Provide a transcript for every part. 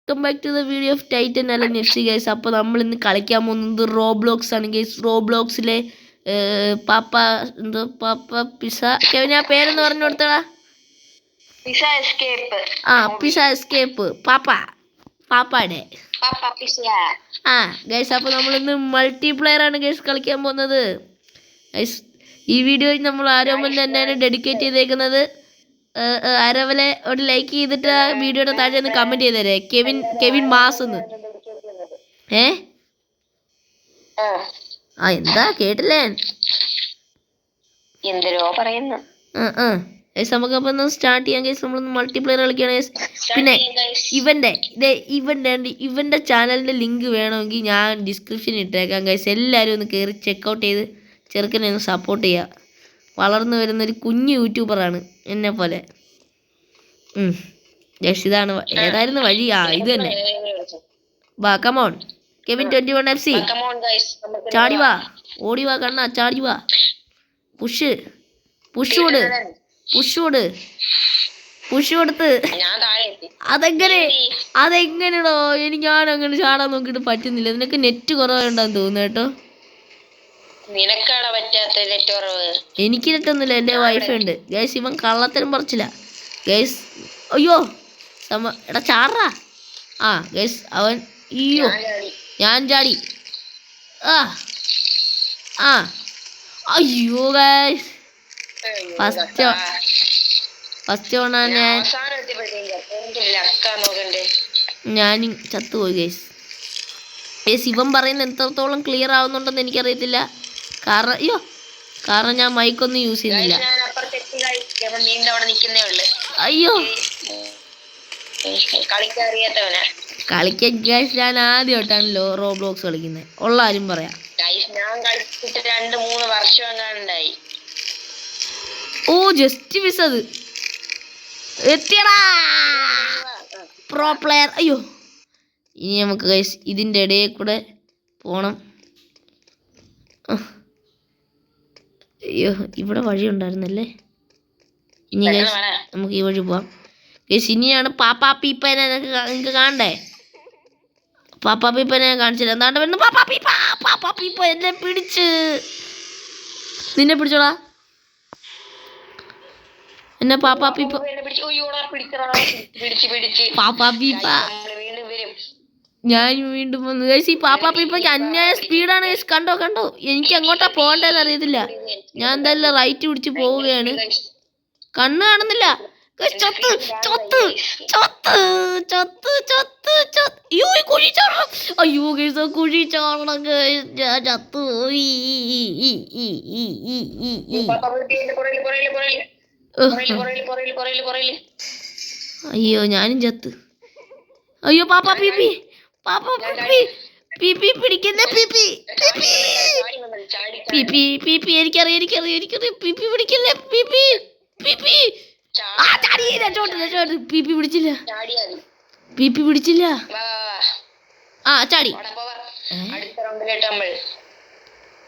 Welcome back to the video of Titan Allen F C guys. അപ്പോൾ നമ്മൾ ഇന്ന് കളിക്കാൻ പോകുന്നത് റോബ്ലോക്സ് ആണ് ഗൈസ്. റോബ്ലോക്സിലെ പാപ്പ എന്തോ പാപ്പ പിസ കെവിൻ ആ പേരെന്ന് പറഞ്ഞു കൊടുത്തടാ. പിസ എസ്കേപ്പ് പാപ്പാടെ ഗൈസ്. അപ്പോൾ നമ്മളിന്ന് മൾട്ടിപ്ലെയർ ആണ് ഗൈസ് കളിക്കാൻ പോകുന്നത് ഗൈസ്. ഈ വീഡിയോയിൽ നമ്മൾ ആരോമൽ തന്നെയാണ് ഡെഡിക്കേറ്റ് ചെയ്തേക്കുന്നത്. ആരവലെ ഒരു ലൈക്ക് ചെയ്തിട്ട് ആ വീഡിയോയുടെ താഴെ ഒന്ന് കമന്റ് ചെയ്തേരെ. കെവിൻ മാസ് എന്ന്. എന്താ കേട്ടില്ലേ? എന്തരോ പറയുന്നു. നമുക്കപ്പോ സ്റ്റാർട്ട് ചെയ്യാൻ കേസ്. നമ്മളൊന്ന് മൾട്ടിപ്ലെയർ കളിക്കുകയാണ്. പിന്നെ ഇവന്റെ ചാനലിന്റെ ലിങ്ക് വേണമെങ്കിൽ ഞാൻ ഡിസ്ക്രിപ്ഷനിൽ ഇട്ടേക്കാം ഗൈസ്. എല്ലാവരും ഒന്ന് കയറി ചെക്കൗട്ട് ചെയ്ത് ചെറുക്കനെ ഒന്ന് സപ്പോർട്ട് ചെയ്യുക. വളർന്നു വരുന്നൊരു കുഞ്ഞു യൂട്യൂബറാണ് എന്നെ പോലെ. ജസ്റ്റ് ഇതാണ് ഏതായിരുന്നു വഴി. ഇത് തന്നെ. വാ കമോൺ കെവിൻ 21 FC. ചാടി വാ, ഓടി വാ കണ്ണാ, ചാടി വാ. പുഷ് കൊടുത്ത് അതെങ്ങനെയാണോ ഞാനങ്ങനെ ചാടാൻ നോക്കിയിട്ട് പറ്റുന്നില്ല. നിനക്ക് നെറ്റ് കുറവുണ്ടാന്ന് തോന്നുന്നു കേട്ടോ. എനിക്ക് നെറ്റൊന്നുമില്ല, എൻ്റെ വൈഫൈ ഉണ്ട് ഗൈസ്. ഇവൻ കള്ളത്തരം പറിച്ചില്ല ഗൈസ്. അയ്യോ എടാ ചാടാ. ഗൈസ് അവൻ അയ്യോ ഞാൻ ചാടി. അയ്യോ ഗൈസ് ഫസ്റ്റ് ഓണാണ് ഞാൻ ചത്തുപോയി ഗൈസ്. ഇവൻ പറയുന്നത് എത്രത്തോളം ക്ലിയർ ആവുന്നുണ്ടെന്ന് എനിക്കറിയത്തില്ല. കാരണം ഞാൻ മൈക്കൊന്നും യൂസ് ചെയ്യുന്നില്ല. അയ്യോ കളിക്കാൻ ഗൈസ് ഞാൻ ആദ്യമായിട്ടാണല്ലോ റോബ്ലോക്സ് കളിക്കുന്നത്. ഉള്ള ആരും പറയാം. Just miss. അത് എത്തിയടാ പ്രോ പ്ലെയർ. അയ്യോ ഇനി നമുക്ക് ഗൈസ് ഇതിൻ്റെ ഇടയിൽ കൂടെ പോണം. അയ്യോ ഇവിടെ വഴി ഉണ്ടായിരുന്നല്ലേ. ഇനി ഗൈസ് നമുക്ക് ഈ വഴി പോവാം ഗൈസ്. ഇനിയാണ് പാപ്പാ പീപ്പനെ നിങ്ങൾക്ക് കാണണ്ടേ. പാപ്പാ പീപ്പനെ കാണിച്ചില്ല. എന്താണ്ട് വരുന്നു പാപ്പാ പീപ്പ എന്നെ പിടിച്ച്. നിന്നെ പിടിച്ചോടാ എന്നെ പാപ്പാ പീപ്പ. ഞാൻ വീണ്ടും വന്നു ഗൈസ്. ഈ പാപ്പാ പീപ്പയ്ക്ക് അന്യായ സ്പീഡാണ് ഗൈസ്. കണ്ടോ എനിക്ക് എങ്ങോട്ടാ പോകേണ്ടതെന്ന് അറിയത്തില്ല. ഞാൻ എന്തായാലും റൈറ്റ് പിടിച്ച് പോവുകയാണ്. കണ്ണ് കാണുന്നില്ല. അയ്യോ ഗൈസ് കുഴി ചാടണം ഗൈസ്. ഞാൻ ചത്തുപോയി. അയ്യോ ഞാനും ചത്ത്. അയ്യോ പാപ്പാ പീപ്പി പിടിക്കുന്നേ. പീപ്പി എനിക്കറിയാം പീപ്പി പിടിക്കല്ലേ. പീപ്പി പിടിച്ചില്ല. ചാടി.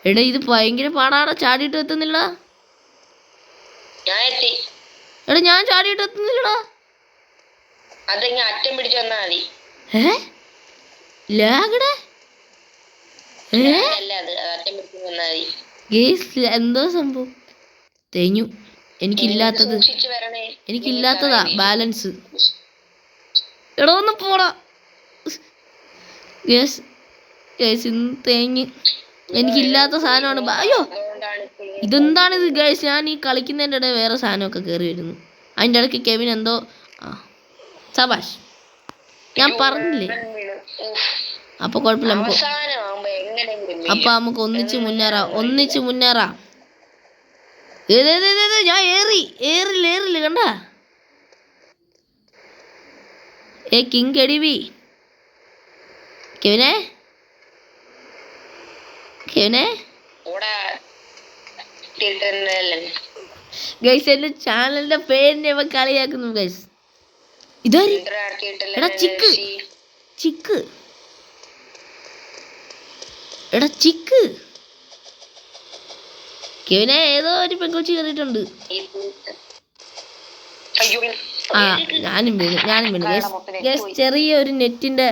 എടാ ഇത് ഭയങ്കര പാടാടാ. ചാടിയിട്ട് എത്തുന്നില്ല. എടാ ഞാൻ ചാടിയിട്ട് എത്തുന്നില്ലടാ. എന്തോ സംഭവം തേഞ്ഞു. എനിക്കില്ലാത്തതാ ബാലൻസ്. എടോ ഒന്ന് പോടാ. തേഞ്ഞ് എനിക്കില്ലാത്ത സാധനമാണ്. അയ്യോ ഇതെന്താണിത് ഗൈസ്. ഞാൻ ഈ കളിക്കുന്നതിൻ്റെ ഇടയിൽ വേറെ സാധനമൊക്കെ കയറി വരുന്നു. അതിൻ്റെ ഇടയ്ക്ക് കെവിൻ എന്തോ സബാഷ് ഞാൻ പറഞ്ഞില്ലേ. അപ്പൊ കുഴപ്പമില്ല. നമുക്ക് ഒന്നിച്ച് മുന്നേറാം. ഞാൻ ഏറില്ല കണ്ട. കിങ് കെടിവി കെവിനെ ഗൈസ്. എന്റെ ചാനലിന്റെ പേരിനെ അവ കളിയാക്കുന്നു ഗൈസ്. എടാ ചിക്ക് കെവിനെ ഏതോ ഒരു പെങ്കൊച്ചി കയറിയിട്ടുണ്ട്. ആ ഞാനും വീണു ഗൈസ് ചെറിയ ഒരു നെറ്റിന്റെ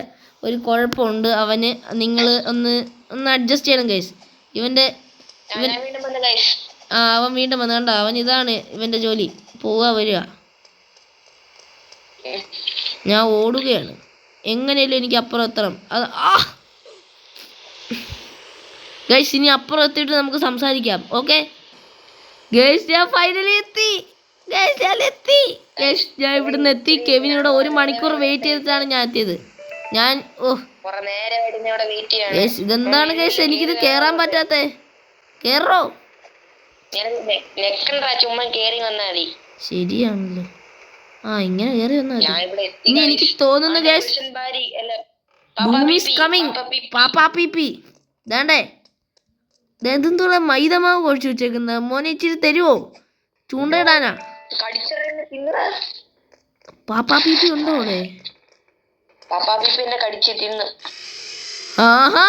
ഒരു കുഴപ്പമുണ്ട് അവന്. നിങ്ങൾ ഒന്ന് അഡ്ജസ്റ്റ് ചെയ്യണം ഗൈസ്. അവൻ വീണ്ടും വന്നു കണ്ടോ. അവൻ ഇതാണ് ഇവന്റെ ജോലി, പോവുക വരിക. ഞാൻ ഓടുകയാണ് എങ്ങനെയല്ലോ എനിക്ക് അപ്പുറം എത്തണം. അത് ഗൈസ് ഇനി അപ്പുറം എത്തിയിട്ട് നമുക്ക് സംസാരിക്കാം. ഓക്കെ ഗൈസ് ഞാൻ ഫൈനലി എത്തി. ഞാൻ ഇവിടുന്ന് എത്തി. കെവിനിവിടെ 1 മണിക്കൂർ വെയിറ്റ് ചെയ്തിട്ടാണ് ഞാൻ എത്തിയത്. ഇതെന്താണ് ഗൈസ് എനിക്കിത് കേറാൻ പറ്റാത്തെ? കേറോ? ശരിയാണല്ലോ. ഇങ്ങനെ കേറി വന്നാ മതി. ഇനി എനിക്ക് തോന്നുന്നു ഗൈസ് ഭൂമി ഈസ് കമ്മിങ്. പാപ്പാ പീപ്പി ദാണ്ടേ ഇതെന്തോടെ മൈദമാവ് കുഴച്ച് വെച്ചേക്കുന്നത്. മോനെ ഇച്ചിരി തരുവോ? ചൂണ്ടയിടാനാ. പാപ്പാ പീപ്പി ഉണ്ടോ അവിടെ? ആഹാ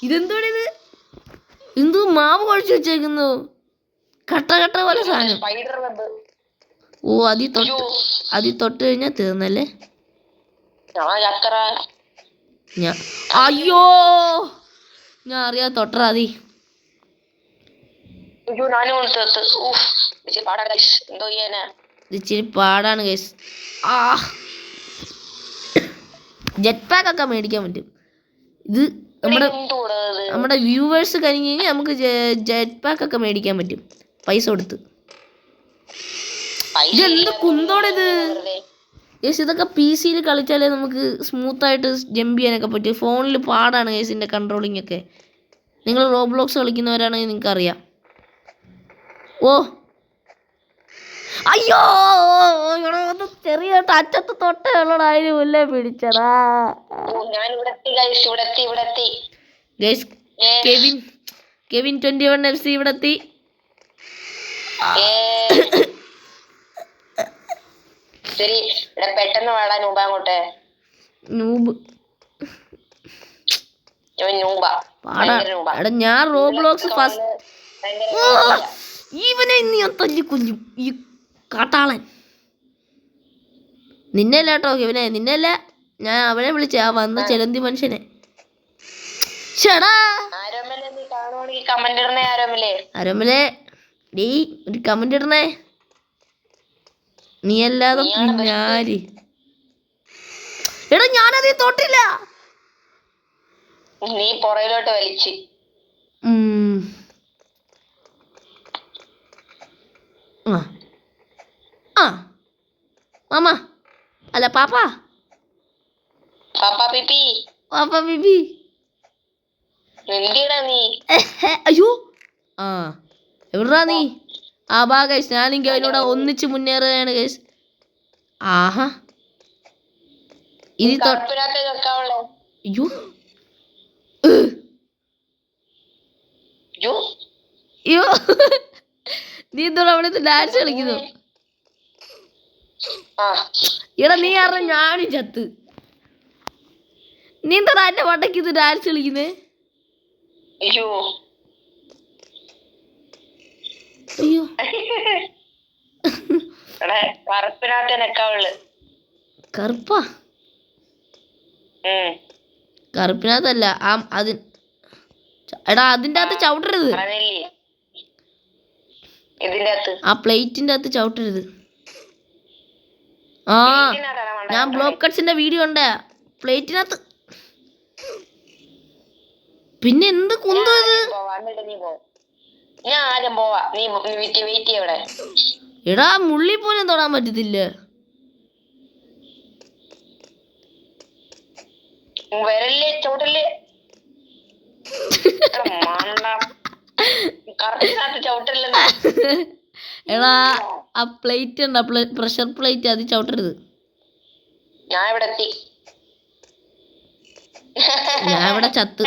ഇതെന്തോടിത്? എന്തോ മാവ് കുഴച്ച് വെച്ചേക്കുന്നു, കട്ട പോലെ സാധനം. അതി തൊട്ട് കഴിഞ്ഞാ തീർന്നല്ലേ. അയ്യോ ഞാൻ അറിയാതെ തൊട്ടറാ അതി. ഇച്ചിരി പാടാണ് ഗൈസ്. ജെറ്റ് പാക്ക് ഒക്കെ മേടിക്കാൻ പറ്റും. ഇത് നമ്മുടെ വ്യൂവേഴ്സ് കഴിഞ്ഞ് കഴിഞ്ഞാൽ നമുക്ക് ജെറ്റ് പാക്ക് ഒക്കെ മേടിക്കാൻ പറ്റും പൈസ കൊടുത്ത്. ഇതെന്ത് കുന്തോടിത് ഗൈസ്? ഇതൊക്കെ PC യിൽ കളിച്ചാലേ നമുക്ക് സ്മൂത്തായിട്ട് ജമ്പ് ചെയ്യാനൊക്കെ പറ്റും. ഫോണിൽ പാടാണ് ഗൈസിൻ്റെ കൺട്രോളിങ് ഒക്കെ. നിങ്ങൾ റോബ്ലോക്സ് കളിക്കുന്നവരാണെങ്കിൽ നിങ്ങൾക്ക് അറിയാം. അയ്യോ ചെറിയ അറ്റത്ത് തൊട്ടേ ഉള്ളടാ, അതിന് മുല്ലേ പിടിച്ചടാ. ഗൈസ് കെവിൻ 21 FC ഇവിടെ എത്തി. പെട്ടെന്ന് വാടാ നൂബ അങ്ങോട്ട്. ഞാൻ റോബ്ലോക്സ് ഫസ്റ്റ്. ഇവനെ ഇന്ന് ഞാൻ തല്ലിക്കൊല്ലും ഈ കാട്ടാളൻ. നിന്നല്ല കേട്ടോ ഇവനെ, നിന്നല്ല. ഞാൻ അവനെ വിളിച്ച വന്ന ചെലന്തി മനുഷ്യനെ. ആരോമലേ ഡീ ഒരു കമന്റ് ഇടണേ. നീ അല്ലാതെ പിന്നാര്. എടാ ഞാനതേ തൊട്ടില്ല. നീ പുറയിലോട്ട് വലിച്ച്. മാമ അല്ല പാപ്പാ പീപ്പി. നീ അയ്യോ എവിടാ നീ? ബാ ഗൈസ് ഞാനെങ്കിൽ അവനോട് ഒന്നിച്ച് മുന്നേറുകയാണ് ഗൈസ്. ആഹാ ഇത് അയ്യോ അയ്യോ നീ എന്തോടാ അവിടെ ഡാൻസ് കളിക്കുന്നു? എടാ നീ അറിഞ്ഞ ഞാനും ചത്ത്. നീ എന്താ എന്റെ വട്ടക്ക് ഇത് ഡാൻസ് കളിക്കുന്നേ? അയ്യോ കറുപ്പാ? കറുപ്പിനകത്തല്ല എടാ അതിന്റെ അകത്ത് ചവിട്ടരുത്. ആ പ്ലേറ്റിന്റെ അകത്ത് ചവിട്ടരുത്. ഞാൻ ബ്ലോക്ക് കട്ട്സിന്റെ വീഡിയോ ഉണ്ട് പ്ലേറ്റിനകത്ത്. പിന്നെ എന്ത് കുന്തോ ഇത്? എടാ മുള്ളി പോലും തൊടാൻ പറ്റത്തില്ല. എടാ ആ പ്ലേറ്റ് ഉണ്ട്, പ്രഷർ പ്ലേറ്റ്, അത് ചവിട്ടരുത്. ഞാൻ ഇവിടെ ചത്ത്.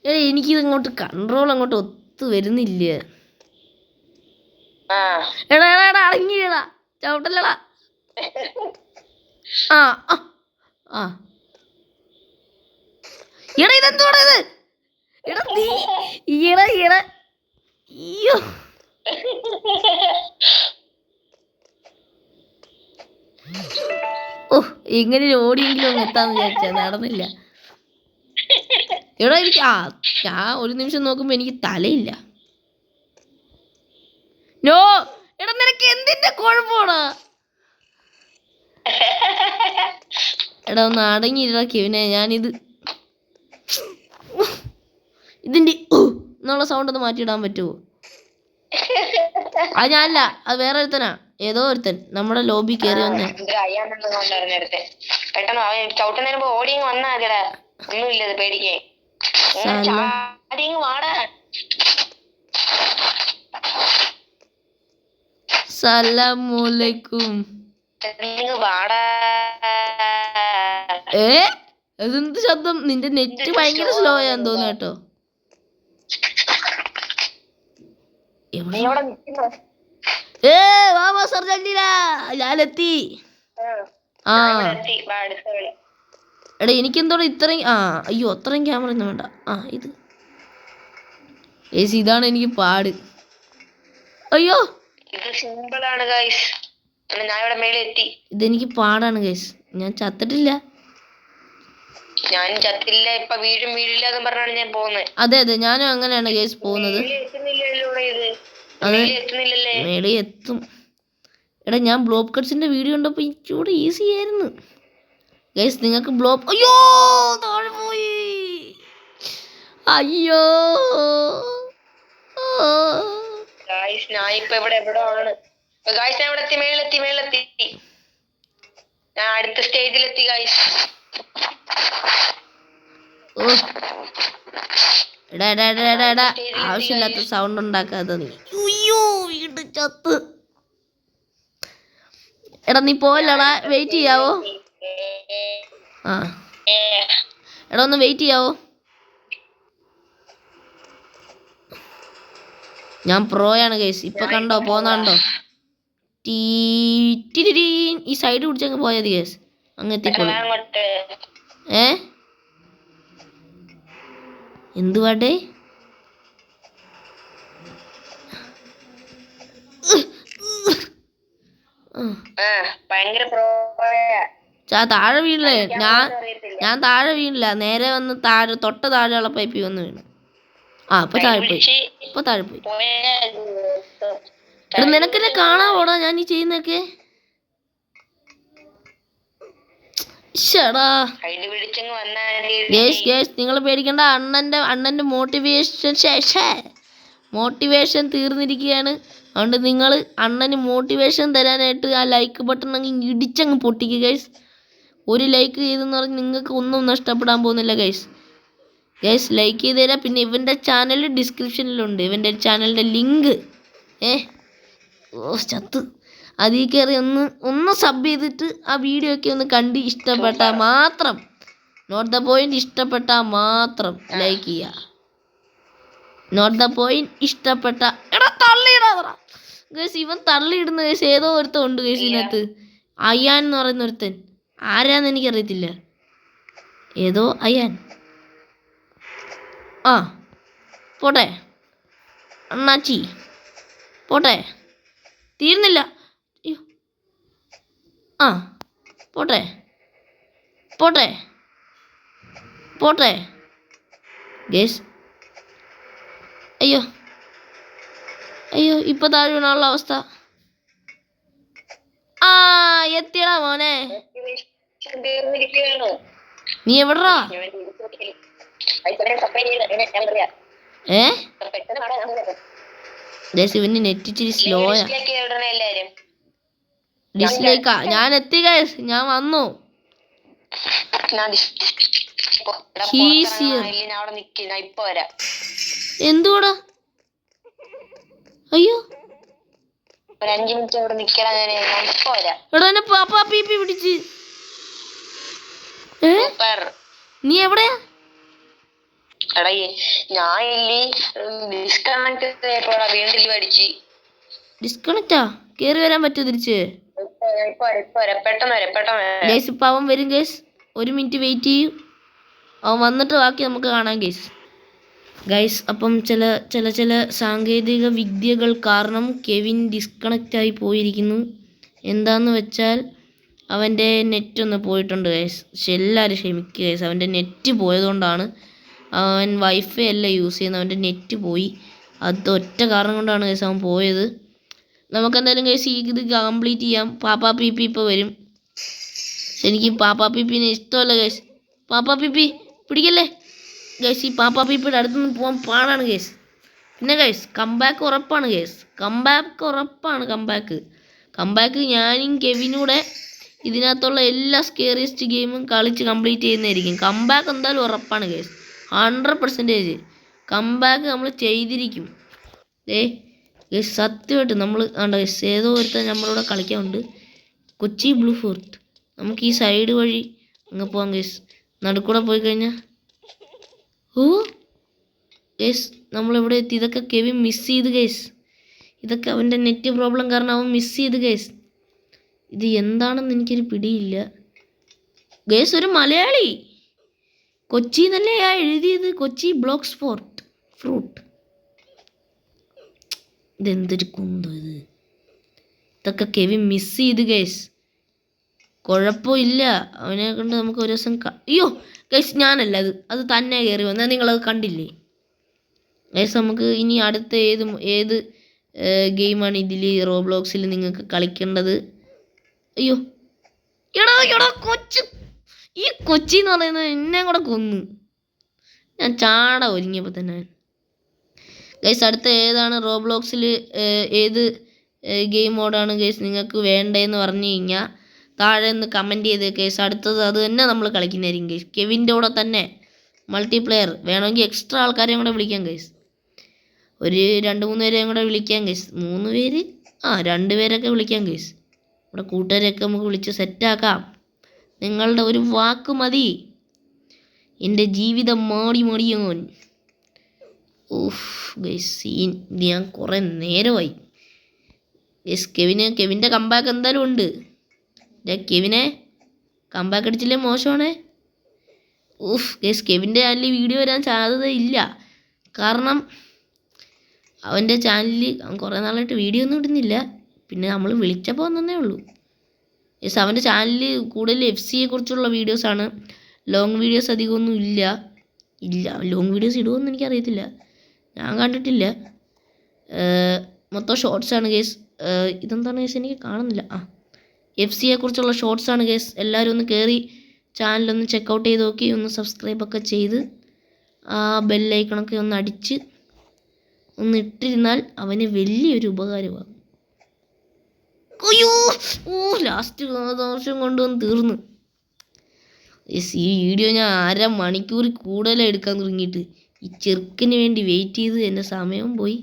എടാ എനിക്കിത് ഇങ്ങോട്ട് കൺട്രോൾ അങ്ങോട്ട് ഒത്തു വരുന്നില്ല. എടാ അടങ്ങിയടാ, ചവിട്ടല്ലടാ. എടാ ഇതെന്തോടാ ഇത്? എടാ അയ്യോ ഓ ഇങ്ങനെ ഓടിയെങ്കിലും ഒന്ന് എത്താന്ന് വിചാരിച്ചാ നടന്നില്ല. എടാ എനിക്ക് ഞാൻ ഒരു നിമിഷം നോക്കുമ്പോ എനിക്ക് തലയില്ല. നോ എടാ നിനക്ക് എന്തിന്റെ കുഴപ്പമാടാ? എടാ ഒന്ന് അടങ്ങിയിടാ കെവിനെ. ഞാനിത് ഇതിന്റെ എന്നുള്ള സൗണ്ട് ഒന്ന് മാറ്റിയിടാൻ പറ്റുമോ? അത് ഞാനല്ല, അത് വേറെ ഒരുത്തനാ. ഏതോ ഒരുത്തൻ നമ്മുടെ ലോബി കയറി വന്നേ. പെട്ടെന്ന് ചവിട്ടുന്നതിന് ഓടി വന്നാ മതിടാ. ഒന്നുമില്ലത് പേടിക്കേ. സലാമലൈക്കും. അതെന്ത് ശബ്ദം? നിന്റെ നെറ്റ് ഭയങ്കര സ്ലോ ആന്ന് തോന്നുന്നു കേട്ടോ. ഞാനെത്തി. എടാ എനിക്കെന്തോ ഇത്രയും അയ്യോ അത്രയും ക്യാമറ ഒന്നും വേണ്ട. ഇത് ഇതാണ് എനിക്ക് പാട്. അയ്യോ ഇതെനിക്ക് പാടാണ് ഗൈസ്. ഞാൻ ചത്തിട്ടില്ല. ഞാനും ചത്തില്ല. ഇപ്പൊ വീഴും വീഴില്ലാന്ന് പറഞ്ഞാണ് ഞാൻ പോകുന്നത്. അതെ അതെ ഞാനും അങ്ങനെയാണ് ഗൈസ് പോകുന്നത്. മേളിൽ എത്തും. എടാ ഞാൻ ബ്ലോക്ക് കട്ട്സിന്റെ വീഡിയോ കണ്ടപ്പോ ഇച്ചൂടെ ഈസി ആയിരുന്നു ഗൈസ്. നിങ്ങൾക്ക് ബ്ലോക്ക് അയ്യോ താഴെ പോയി. അയ്യോ ഞാൻ ഇപ്പൊ എവിടെ ആണ്. ഞാൻ ഇവിടെ എത്തി. മേളിലെത്തി. ഞാൻ അടുത്ത സ്റ്റേജിലെത്തി ഗൈസ്. എടാ ആവശ്യമില്ലാത്ത സൗണ്ട് ഉണ്ടാക്കാതെ നീ. അയ്യോ വീണ്ടും ചത്ത്. എടാ നീ പോവല്ലടാ. വെയിറ്റ് ചെയ്യാവോ? എടാ ഒന്ന് വെയിറ്റ് ചെയ്യാവോ? ഞാൻ പ്രോയാണ് ഗൈസ്. ഇപ്പൊ കണ്ടോ പോന്നോ? ഈ സൈഡ് പിടിച്ചങ്ങ് പോയാ മതി ഗൈസ്. അങ്ങ് എത്തിക്കോളും. എന്തുവാടേ? താഴെ വീണില്ലേ? ഞാൻ താഴെ വീണില്ല. നേരെ വന്ന് തൊട്ട താഴെയുള്ള പൈപ്പിൽ വന്ന് വീണു. ഇപ്പൊ താഴെ പോയി. എടാ നിനക്കെന്നെ കാണാവോടാ ഞാൻ ഈ ചെയ്യുന്നൊക്കെ? നിങ്ങൾ പേടിക്കണ്ട. അണ്ണന്റെ മോട്ടിവേഷൻ തീർന്നിരിക്കുകയാണ്. അതുകൊണ്ട് നിങ്ങൾ അണ്ണന് മോട്ടിവേഷൻ തരാനായിട്ട് ആ ലൈക്ക് ബട്ടൺ അങ്ങ് ഇടിച്ചങ്ങ് പൊട്ടിക്കുക ഗൈസ്. ഒരു ലൈക്ക് ചെയ്തെന്ന് പറഞ്ഞ് നിങ്ങൾക്ക് ഒന്നും നഷ്ടപ്പെടാൻ പോകുന്നില്ല ഗൈസ്. ലൈക്ക് ചെയ്ത് തരാം. പിന്നെ ഇവൻ്റെ ചാനൽ ഡിസ്ക്രിപ്ഷനിലുണ്ട്. ഇവൻ്റെ ചാനലിൻ്റെ ലിങ്ക് ചത്ത് അതിൽ കയറി ഒന്ന് സബ് ചെയ്തിട്ട് ആ വീഡിയോ ഒക്കെ ഒന്ന് കണ്ട് ഇഷ്ടപ്പെട്ടാൽ മാത്രം, നോട്ട് ദ പോയിന്റ്, ഇഷ്ടപ്പെട്ടാൽ മാത്രം ലൈക്ക് ചെയ്യുക. നോട്ട് ദ പോയിന്റ് ഇഷ്ടപ്പെട്ട എടാ തള്ളിയിടാ ഗൈസ്. ഇവൻ തള്ളിയിടുന്ന ഗൈസ്. ഏതോ ഒരുത്തൻ ഉണ്ട് ഗൈസ് ഇതിനകത്ത്. അയ്യാൻ എന്ന് പറയുന്ന ഒരുത്തൻ. ആരാന്ന് എനിക്കറിയത്തില്ല. ഏതോ അയ്യാൻ. പോട്ടെ അണ്ണാച്ചി പോട്ടെ. തീർന്നില്ല. പോട്ടെ ഗൈസ്. അയ്യോ ഇപ്പൊ താഴെ വീണാനുള്ള അവസ്ഥ. എത്തിയടാ മോനെ. നീ എവിടാ? ഇവന് നെറ്റ് ഇച്ചിരി സ്ലോയാ. ഡിസ്ലൈക്കാ. ഞാൻ എത്തി ഗൈസ്. ഞാൻ വന്നു. എന്തുവാടാ? അയ്യോ ഒരു 5 മിനിറ്റ് അവിടെ നിക്കണം. എടാ എന്നെ പാപ്പാ പീപ്പി പിടിച്ച്. നീ എവിടെയാ? ഡിസ്കണക്റ്റാ? കേറി വരാൻ പറ്റുമോ തിരിച്ച്? ഗൈസ് ഇപ്പൊ അവൻ വരും ഗൈസ്. 1 മിനിറ്റ് വെയിറ്റ് ചെയ്യൂ. അവൻ വന്നിട്ട് ബാക്കി നമുക്ക് കാണാം ഗൈസ്. അപ്പം ചില സാങ്കേതിക വിദ്യകൾ കാരണം കെവിൻ ഡിസ്കണക്റ്റ് ആയി പോയിരിക്കുന്നു. എന്താന്ന് വെച്ചാൽ അവൻ്റെ നെറ്റ് ഒന്ന് പോയിട്ടുണ്ട് ഗൈസ്. പക്ഷെ എല്ലാവരും ക്ഷമിക്കുക ഗൈസ്, അവൻ്റെ നെറ്റ് പോയതുകൊണ്ടാണ്. അവൻ വൈഫൈ അല്ല യൂസ് ചെയ്യുന്നത്, അവൻ്റെ നെറ്റ് പോയി. അത് ഒറ്റ കാരണം കൊണ്ടാണ് ഗൈസ് അവൻ പോയത്. നമുക്കെന്തായാലും ഗൈസ് ഇത് കംപ്ലീറ്റ് ചെയ്യാം. പാപ്പാ പി പി ഇപ്പോൾ വരും. പക്ഷെ എനിക്ക് പാപ്പാ പി പിനെ ഇഷ്ടമല്ല ഗൈസ്. പാപ്പാ പി പി പിടിക്കല്ലേ ഗൈസ്. ഈ പാപ്പാ പി പിയുടെ അടുത്തുനിന്ന് പോകാൻ പാടാണ് ഗൈസ്. പിന്നെ ഗൈസ് കംബാക്ക് ഉറപ്പാണ് ഗൈസ്. കംബാക്ക് ഉറപ്പാണ്. കംബാക്ക് ഞാനും കെവിനൂടെ ഇതിനകത്തുള്ള എല്ലാ സ്കേറിയസ്റ്റ് ഗെയിമും കളിച്ച് കംപ്ലീറ്റ് ചെയ്യുന്നതായിരിക്കും. കംബാക്ക് എന്തായാലും ഉറപ്പാണ് ഗൈസ്. 100% കംബാക്ക് നമ്മൾ ചെയ്തിരിക്കും. ഗൈസ് സത്യമായിട്ട് നമ്മൾ ആണ്ട ഗൈസ് ഏതോ ഒരുത്തൻ നമ്മളിവിടെ കളിക്കാറുണ്ട്. Kochi blue fort. നമുക്ക് ഈ സൈഡ് വഴി അങ്ങ് പോകാം ഗൈസ്. നടുക്കൂടെ പോയി കഴിഞ്ഞാൽ ഓ ഗൈസ് നമ്മളിവിടെ എത്തി. ഇതൊക്കെ കെവിൻ മിസ് ചെയ്ത് ഗൈസ്. ഇതൊക്കെ അവൻ്റെ നെറ്റ് പ്രോബ്ലം കാരണം അവൻ മിസ് ചെയ്ത് ഗൈസ്. ഇത് എന്താണെന്ന് എനിക്കൊരു പിടിയില്ല ഗൈസ്. ഒരു മലയാളി കൊച്ചി എന്നല്ലേ എഴുതിയത്. Kochi block sport fruit. ഇതെന്തൊരു കുന്തോ ഇത്. ഇതൊക്കെ കെവിൻ മിസ് ചെയ്ത് ഗൈസ്. കുഴപ്പമില്ല, അവനെ കൊണ്ട് നമുക്ക് ഒരു ദിവസം അയ്യോ ഗൈസ് ഞാനല്ല അത് തന്നെ കയറി വന്നാൽ നിങ്ങളത് കണ്ടില്ലേ ഗൈസ്. നമുക്ക് ഇനി അടുത്ത ഏത് ഗെയിമാണ് ഇതിൽ റോബ്ലോക്സിൽ നിങ്ങൾക്ക് കളിക്കേണ്ടത്? അയ്യോ എടാ ഈ കൊച്ചി എന്ന് പറയുന്നത് എന്നെ കൂടെ കൊന്നു. ഞാൻ ചാട ഒരുങ്ങിയപ്പോൾ തന്നെ ഗൈസ്. അടുത്ത ഏതാണ് റോബ്ലോക്സിൽ ഏത് ഗെയിം മോഡാണ് ഗൈസ് നിങ്ങൾക്ക് വേണ്ടതെന്ന് പറഞ്ഞു കഴിഞ്ഞാൽ താഴെ ഒന്ന് കമൻറ്റ് ചെയ്ത് ഗൈസ്. അടുത്തത് അത് തന്നെ നമ്മൾ കളിക്കുന്നതായിരിക്കും ഗൈസ്. കെവിൻ്റെ കൂടെ തന്നെ മൾട്ടിപ്ലെയർ വേണമെങ്കിൽ എക്സ്ട്രാ ആൾക്കാരെയും കൂടെ വിളിക്കാം ഗൈസ്. ഒരു 2-3 പേരെയും കൂടെ വിളിക്കാം ഗൈസ്. 3 പേര് 2 പേരൊക്കെ വിളിക്കാം ഗൈസ്. നമ്മുടെ കൂട്ടുകാരെയൊക്കെ നമുക്ക് വിളിച്ച് സെറ്റാക്കാം. നിങ്ങളുടെ ഒരു വാക്ക് മതി എൻ്റെ ജീവിതം മാടിയോൻ. Of guys scene. ഇത് ഞാൻ കുറേ നേരമായി ഗൈസ്. കെവിൻ്റെ കംബാക്ക് എന്തായാലും ഉണ്ട്. കെവിനെ കംബാക്ക് അടിച്ചില്ലേ മോശമാണേ. ഓഫ് ഗൈസ് കെവിൻ്റെ ചാനലിൽ വീഡിയോ വരാൻ സാധ്യതയില്ല. കാരണം അവൻ്റെ ചാനലിൽ അവൻ കുറേ നാളായിട്ട് വീഡിയോ ഒന്നും ഇടുന്നില്ല. പിന്നെ നമ്മൾ വിളിച്ചപ്പോൾ വന്നേ ഉള്ളൂ ഗൈസ്. അവൻ്റെ ചാനലിൽ കൂടുതൽ FC കുറിച്ചുള്ള വീഡിയോസാണ്. ലോങ് വീഡിയോസ് അധികമൊന്നും ഇല്ല. ലോങ് വീഡിയോസ് ഇടുമെന്ന് എനിക്കറിയത്തില്ല, ഞാൻ കണ്ടിട്ടില്ല. മൊത്തം ഷോർട്സാണ് ഗൈസ്. ഇതെന്താണ് ഗൈസ് എനിക്ക് കാണുന്നില്ല. FC കുറിച്ചുള്ള ഷോർട്സാണ് ഗൈസ്. എല്ലാവരും ഒന്ന് കയറി ചാനലൊന്ന് ചെക്കൗട്ട് ചെയ്ത് നോക്കി ഒന്ന് സബ്സ്ക്രൈബൊക്കെ ചെയ്ത് ആ ബെല്ലൈക്കണൊക്കെ ഒന്ന് അടിച്ച് ഒന്ന് ഇട്ടിരുന്നാൽ അവന് വലിയൊരു ഉപകാരമാകും. അയ്യോ ലാസ്റ്റ് ദോഷം കൊണ്ടുവന്ന് തീർന്നു. ഈ വീഡിയോ ഞാൻ 1/2 മണിക്കൂർ കൂടുതലായി എടുക്കാൻ തുടങ്ങിയിട്ട് ഈ ചെറുക്കിന് വേണ്ടി വെയിറ്റ് ചെയ്ത് എൻ്റെ സമയവും പോയി.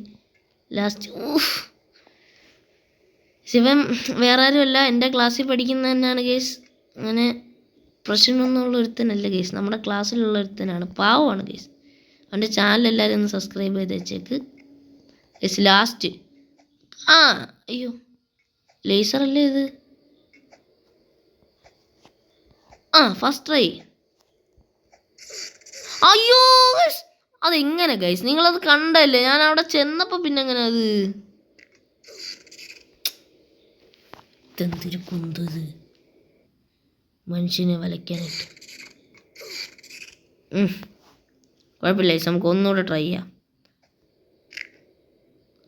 ലാസ്റ്റ് ശിവൻ വേറെ ആരുമല്ല, എൻ്റെ ക്ലാസ്സിൽ പഠിക്കുന്ന തന്നെയാണ് ഗേസ്. അങ്ങനെ പ്രശ്നമൊന്നുള്ള ഒരുത്തനല്ല ഗേസ്, നമ്മുടെ ക്ലാസ്സിലുള്ള ഒരുത്തനാണ്, പാവമാണ് ഗേസ്. അവൻ്റെ ചാനൽ എല്ലാവരും ഒന്ന് സബ്സ്ക്രൈബ് ചെയ്ത് വെച്ചേക്ക് ഗേസ്. ലാസ്റ്റ് അയ്യോ ലേസറല്ലേ ഇത്? First try. അയ്യോ ഗൈസ് അതെങ്ങനെ ഗൈസ്? നിങ്ങളത് കണ്ടല്ലേ? ഞാൻ അവിടെ ചെന്നപ്പോൾ പിന്നെ എങ്ങനെ അത്? ഇതെന്തൊരു കുന്തത് മനുഷ്യനെ വലയ്ക്കാനായിട്ട്. കുഴപ്പമില്ല ഗൈസ്, നമുക്ക് ഒന്നുകൂടെ ട്രൈ ചെയ്യാം.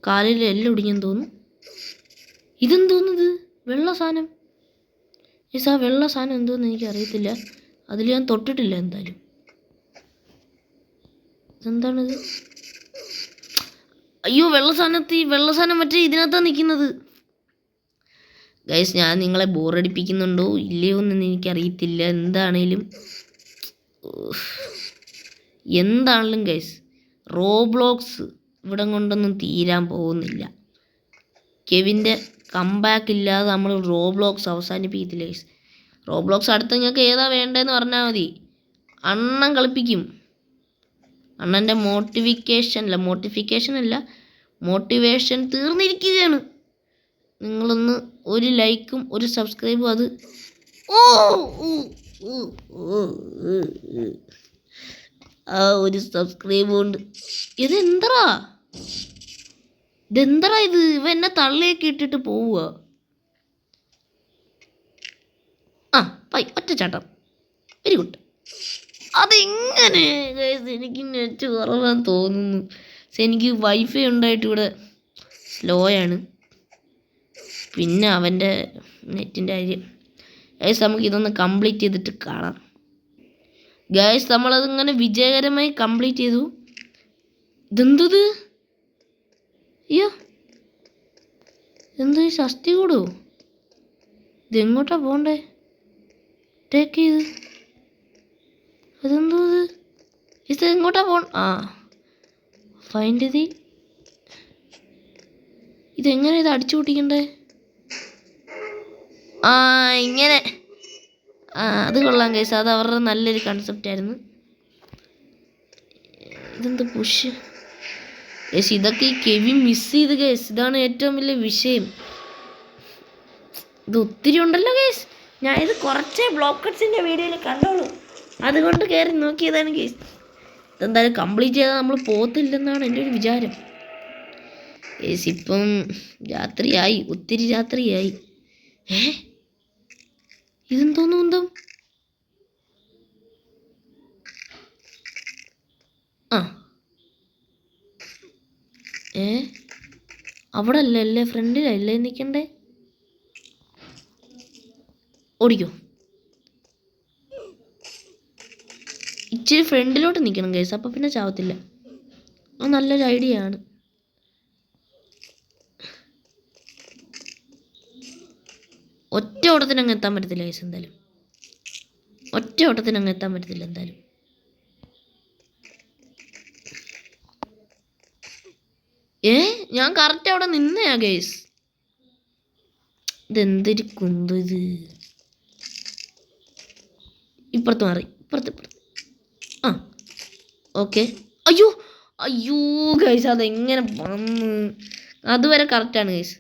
കാലിൽ എല്ലാം ഒടിഞ്ഞെന്ന് തോന്നുന്നു. ഇതെന്തോന്നത്? വെള്ള സാധനം ഗൈസ്. ആ വെള്ള സാധനം എന്തോന്ന് എനിക്കറിയത്തില്ല, അതിൽ ഞാൻ തൊട്ടിട്ടില്ല എന്തായാലും. ഇതെന്താണിത്? അയ്യോ വെള്ള സാധനം മറ്റേ ഇതിനകത്താണ് നിൽക്കുന്നത് ഗൈസ്. ഞാൻ നിങ്ങളെ ബോറടിപ്പിക്കുന്നുണ്ടോ ഇല്ലയോ എന്ന് എനിക്കറിയത്തില്ല. എന്താണെങ്കിലും ഗൈസ് റോബ്ലോക്സ് ഇവിടം കൊണ്ടൊന്നും തീരാൻ പോകുന്നില്ല. കെവിൻ്റെ കംബാക്ക് ഇല്ലാതെ നമ്മൾ റോബ്ലോക്സ് അവസാനിപ്പിക്കത്തില്ല ഗൈസ്. റോബ്ലോക്സ് അടുത്ത് നിങ്ങൾക്ക് ഏതാ വേണ്ടതെന്ന് പറഞ്ഞാൽ മതി, അണ്ണൻ കളിപ്പിക്കും. അണ്ണൻ്റെ മോട്ടിവേഷൻ തീർന്നിരിക്കുകയാണ്. നിങ്ങളൊന്ന് ഒരു ലൈക്കും ഒരു സബ്സ്ക്രൈബും അത് ഒരു സബ്സ്ക്രൈബ് കൊണ്ട് ഇതെന്തറാ ഇത്? ഇവ എന്നെ തള്ളിയൊക്കെ ഇട്ടിട്ട് പോവുക. ഒറ്റച്ചാട്ടം. Very good. അതെങ്ങനെ ഗൈസ്? എനിക്ക് നെറ്റ് കുറവാന്ന് തോന്നുന്നു. പക്ഷെ എനിക്ക് വൈഫൈ ഉണ്ടായിട്ട് ഇവിടെ സ്ലോ ആണ്. പിന്നെ അവൻ്റെ നെറ്റിൻ്റെ കാര്യം. ഗൈസ് നമുക്ക് ഇതൊന്ന് കംപ്ലീറ്റ് ചെയ്തിട്ട് കാണാം. ഗൈസ് നമ്മളതിങ്ങനെ വിജയകരമായി കംപ്ലീറ്റ് ചെയ്തു. ഇതെന്തത്? അയ്യോ എന്ത് ഷഷ്ടി കൂടോ? ഇതെങ്ങോട്ടാ പോണ്ടേ? ടേക്ക് ചെയ്ത് അതെന്തോ ഇത് എങ്ങോട്ടാ ഫൈൻഡ് ചെയ്ത് ഇതെങ്ങനെ ഇത് അടിച്ചു പൊട്ടിക്കണ്ടേ? ഇങ്ങനെ. അത് കൊള്ളാം കേസ്. അത് അവരുടെ നല്ലൊരു കൺസെപ്റ്റ് ആയിരുന്നു. ഇതെന്ത് പുഷ് കേസ്? ഇതൊക്കെ ഈ കെവി മിസ് ചെയ്ത് കേസ്. ഇതാണ് ഏറ്റവും വലിയ വിഷയം. ഇത് ഒത്തിരി ഉണ്ടല്ലോ കേസ്. ഞാൻ ഇത് കുറച്ചേ ബ്ലോക്കട്സിൻ്റെ വീഡിയോയിൽ കണ്ടോളൂ, അതുകൊണ്ട് കയറി നോക്കിയതാണ് കേസ്. ഇതെന്തായാലും കംപ്ലീറ്റ് ചെയ്താൽ നമ്മൾ പോകത്തില്ലെന്നാണ് എൻ്റെ ഒരു വിചാരം കേസ്. ഇപ്പം രാത്രിയായി, ഒത്തിരി രാത്രിയായി. ഇതെന്തോന്നു എന്തോ? അവിടെ അല്ലേ ഫ്രണ്ടിലല്ലേ നിൽക്കണ്ടേ? ഓടിക്കോ. ഇച്ചിരി ഫ്രണ്ടിലോട്ട് നിൽക്കണം കേസ്, അപ്പം പിന്നെ ചാവത്തില്ല. അത് നല്ലൊരു ഐഡിയ ആണ്. ഒറ്റ ഓട്ടത്തിന് അങ്ങ് എത്താൻ പറ്റത്തില്ല കേസ്. എന്തായാലും ഒറ്റ ഓട്ടത്തിന് അങ്ങ് എത്താൻ പറ്റത്തില്ല എന്തായാലും. ഞാൻ കറക്റ്റ് അവിടെ നിന്നയാ കേസ്. ഇതെന്തൊരു കുന്തു ഇത്. ഇപ്പുറത്ത് മാറി, ഇപ്പുറത്ത്. ഓക്കെ. അയ്യോ ഗൈസ്, അതെങ്ങനെ വന്ന്? അതുവരെ കറക്റ്റാണ് ഗൈസ്.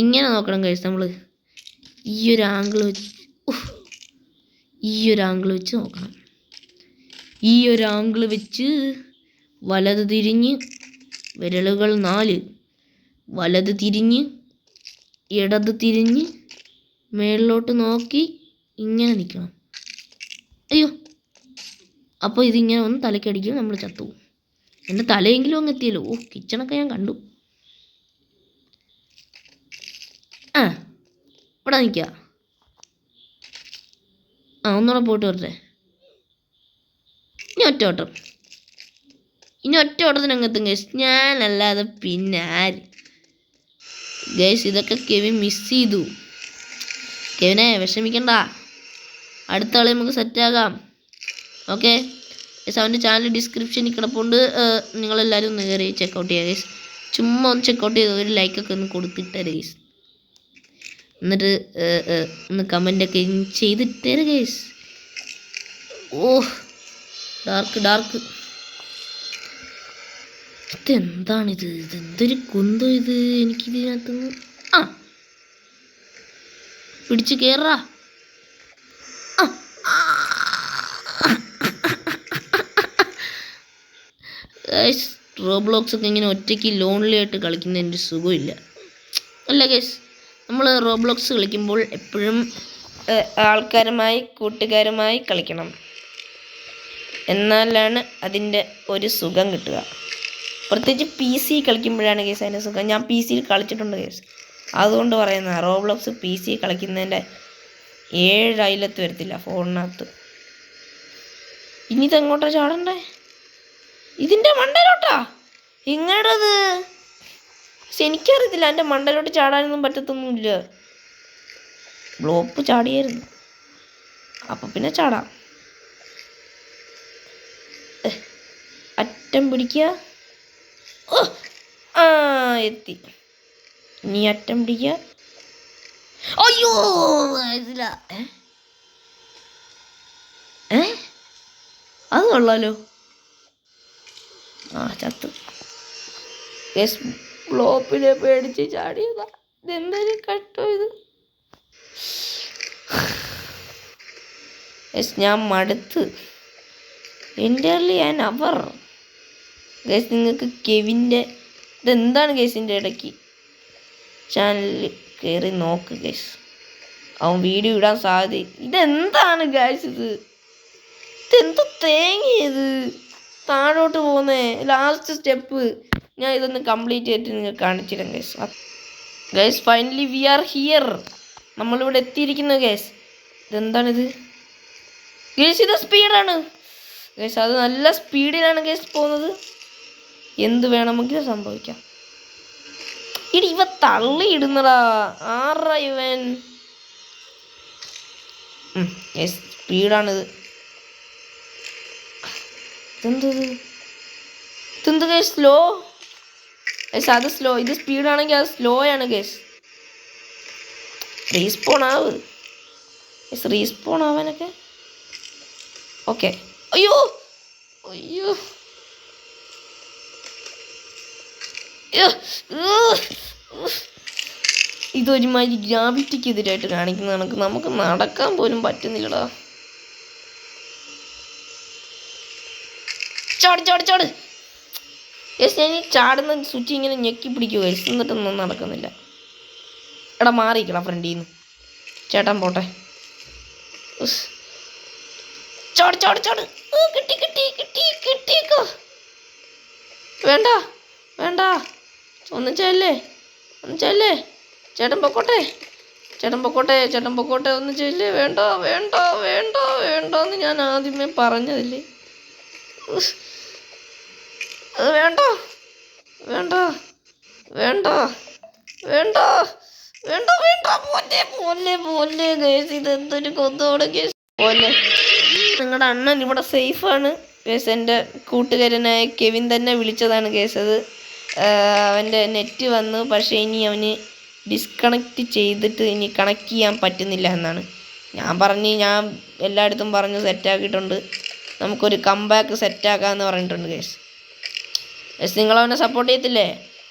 ഇങ്ങനെ നോക്കണം ഗൈസ്. നമ്മൾ ഈ ഒരു ആംഗിൾ വെച്ച് നോക്കണം. ഈ ഒരു ആംഗിൾ വെച്ച് വലത് തിരിഞ്ഞ് വിരലുകൾ 4, വലത് തിരിഞ്ഞ് ഇടത് തിരിഞ്ഞ് മേളിലോട്ട് നോക്കി ഇങ്ങനെ നിൽക്കണം. അയ്യോ, അപ്പോൾ ഇതിങ്ങനെ ഒന്ന് തലക്കടിക്കും, നമ്മൾ ചത്തുപോകും. എൻ്റെ തലയെങ്കിലും അങ്ങ് എത്തിയല്ലോ. കിച്ചണൊക്കെ ഞാൻ കണ്ടു. ഇവിടെ നിൽക്കുക. ഒന്നുകൂടെ പോയിട്ട് വരട്ടെ. ഇനി ഒറ്റ ഓട്ടത്തിന് അങ്ങെത്തും ഗൈസ്. ഞാനല്ലാതെ പിന്നെ ആര് ഗൈസ്? ഇതൊക്കെ കെവിൻ മിസ് ചെയ്തു. കെവിനെ വിഷമിക്കണ്ട, അടുത്ത ആളെ നമുക്ക് സെറ്റാകാം. ഓക്കെ ഗൈസ്, അവൻ്റെ ചാനൽ ഡിസ്ക്രിപ്ഷനിൽ കിടപ്പുണ്ട്. നിങ്ങളെല്ലാവരും ഒന്ന് കയറി ചെക്കൗട്ട് ചെയ്യുക ഗൈസ്. ചുമ്മാ ഒന്ന് ചെക്കൗട്ട് ചെയ്ത് ഒരു ലൈക്കൊക്കെ ഒന്ന് കൊടുത്തിട്ടേ ഗൈസ്. എന്നിട്ട് ഒന്ന് കമൻ്റൊക്കെ ചെയ്തിട്ടേ ഗൈസ്. ഡാർക്ക്. ഇതെന്താണിത്? ഇതെന്തൊരു കുന്തം ഇത്. എനിക്കിതിനകത്തുനിന്ന് പിടിച്ച് കയറാ. റോബ്ലോക്സ് ഒക്കെ ഇങ്ങനെ ഒറ്റയ്ക്ക് ലോൺലി ആയിട്ട് കളിക്കുന്നതിൻ്റെ സുഖമില്ല അല്ല ഗൈസ്. നമ്മൾ റോബ്ലോക്സ് കളിക്കുമ്പോൾ എപ്പോഴും ആൾക്കാരുമായി, കൂട്ടുകാരുമായി കളിക്കണം. എന്നാലാണ് അതിൻ്റെ ഒരു സുഖം കിട്ടുക. പ്രത്യേകിച്ച് PC കളിക്കുമ്പോഴാണ് കേസ് അതിൻ്റെ സുഖം. ഞാൻ PC കളിച്ചിട്ടുണ്ട് കേസ്, അതുകൊണ്ട് പറയുന്ന റോബ്ലോക്സ് PC കളിക്കുന്നതിൻ്റെ 7 അയലത്ത് വരത്തില്ല ഫോണിനകത്ത്. ഇനി ഇതെങ്ങോട്ടാ ചാടണ്ടേ? ഇതിൻ്റെ മണ്ടയിലോട്ടാ? എങ്ങനെയത്? പക്ഷെ എനിക്കറിയത്തില്ല, എൻ്റെ മണ്ടയിലോട്ട് ചാടാനൊന്നും പറ്റത്തൊന്നുമില്ല. ബ്ലോക്ക് ചാടിയായിരുന്നു, അപ്പം പിന്നെ ചാടാം. അറ്റം പിടിക്കുക. എത്തി. ഇനി അറ്റം പിടിക്കുക. അയ്യോ അത് കൊള്ളാലോ. ചത്തു. ബ്ലോപ്പിനെ പേടിച്ച് ചാടിയതാ. ഇതെന്തൊരു കട്ടോ ഇത്. ഞാൻ മടുത്ത്. എൻ്റെ ഞാൻ അവർ ഗൈസ്, നിങ്ങൾക്ക് കെവിൻ്റെ ഇതെന്താണ് ഗൈസിൻ്റെ ഇടയ്ക്ക് ചാനലിൽ കയറി നോക്ക് ഗൈസ്. അവൻ വീഡിയോ ഇടാൻ സാധ്യത. ഇതെന്താണ് ഗൈസ് ഇതെന്ത് തേങ്ങയത് താഴോട്ട് പോകുന്നേ? ലാസ്റ്റ് സ്റ്റെപ്പ് ഞാൻ ഇതൊന്ന് കംപ്ലീറ്റ് ചെയ്തിട്ട് നിങ്ങൾക്ക് കാണിച്ചിടാം guys. Guys finally we are here. നമ്മളിവിടെ എത്തിയിരിക്കുന്നു ഗൈസ്. ഇതെന്താണിത് ഗൈസ്? ഇത് സ്പീഡാണ് ഗൈസ്. അത് നല്ല സ്പീഡിലാണ് ഗൈസ് പോകുന്നത്. എന്ത് വേണമെങ്കിലും സംഭവിക്കാം. ഇവ തള്ളിയിടുന്നടാ. ആറാ ഇവൻ. ഗൈസ് സ്പീഡാണിത്. ഇതെന്ത് ഗൈസ് സ്ലോ ഗൈസ്? അത് സ്ലോ. ഇത് സ്പീഡാണെങ്കിൽ അത് സ്ലോ ആണ് ഗൈസ്. റീസ്പോൺ ആവ് ഗൈസ്. റീസ്പോൺ ആവാനൊക്കെ ഓക്കെ. അയ്യോ അയ്യോ ഇതൊരുമാതിരി ഗ്രാവിറ്റിക്ക് എതിരായിട്ട് കാണിക്കുന്ന കണക്ക് നമുക്ക് നടക്കാൻ പോലും പറ്റുന്നില്ലടാ. ചാട് ചാട് ചാട്. യെസ് ഞാൻ ഈ ചാടുന്ന സ്വിച്ച് ഇങ്ങനെ ഞെക്കി പിടിക്കുക ഗൈസ്. എന്നിട്ടൊന്നും നടക്കുന്നില്ല. എടാ മാറിക്കടാ ഫ്രണ്ടിൽ നിന്ന്. ചേട്ടൻ പോട്ടെ. ചാട് ചാട് ചാട്. കിട്ടി കിട്ടി കിട്ടി കിട്ടിയേക്കോ. വേണ്ട വേണ്ട. ഒന്നിച്ചല്ലേ ഒന്നിച്ചല്ലേ. ചേട്ടൻ പൊക്കോട്ടെ ചേട്ടൻ പൊക്കോട്ടെ ചേട്ടൻ പൊക്കോട്ടെ. ഒന്നിച്ചല്ലേ. വേണ്ട വേണ്ട വേണ്ട വേണ്ട എന്ന് ഞാൻ ആദ്യമേ പറഞ്ഞതില്ലേ. അത് വേണ്ട വേണ്ട വേണ്ട വേണ്ട വേണ്ട വേണ്ട. പോലെ പോലെ പോലെ ഗൈസ്. ഇതെന്തൊരു കൊന്തോടെ ഗൈസ്. പോലെ നിങ്ങളുടെ അണ്ണൻ ഇവിടെ സേഫാണ് ഗൈസ്. എൻ്റെ കൂട്ടുകാരനായ കെവിൻ തന്നെ വിളിച്ചതാണ് ഗൈസ്. അത് അവൻ്റെ നെറ്റ് വന്നു. പക്ഷേ ഇനി അവന് ഡിസ്കണക്റ്റ് ചെയ്തിട്ട് ഇനി കണക്ട് ചെയ്യാൻ പറ്റുന്നില്ല എന്നാണ് ഞാൻ എല്ലായിടത്തും പറഞ്ഞു സെറ്റാക്കിയിട്ടുണ്ട്. നമുക്കൊരു കംബാക്ക് സെറ്റാക്കാമെന്ന് പറഞ്ഞിട്ടുണ്ട് ഗൈസ്. നിങ്ങളവനെ സപ്പോർട്ട് ചെയ്യത്തില്ലേ?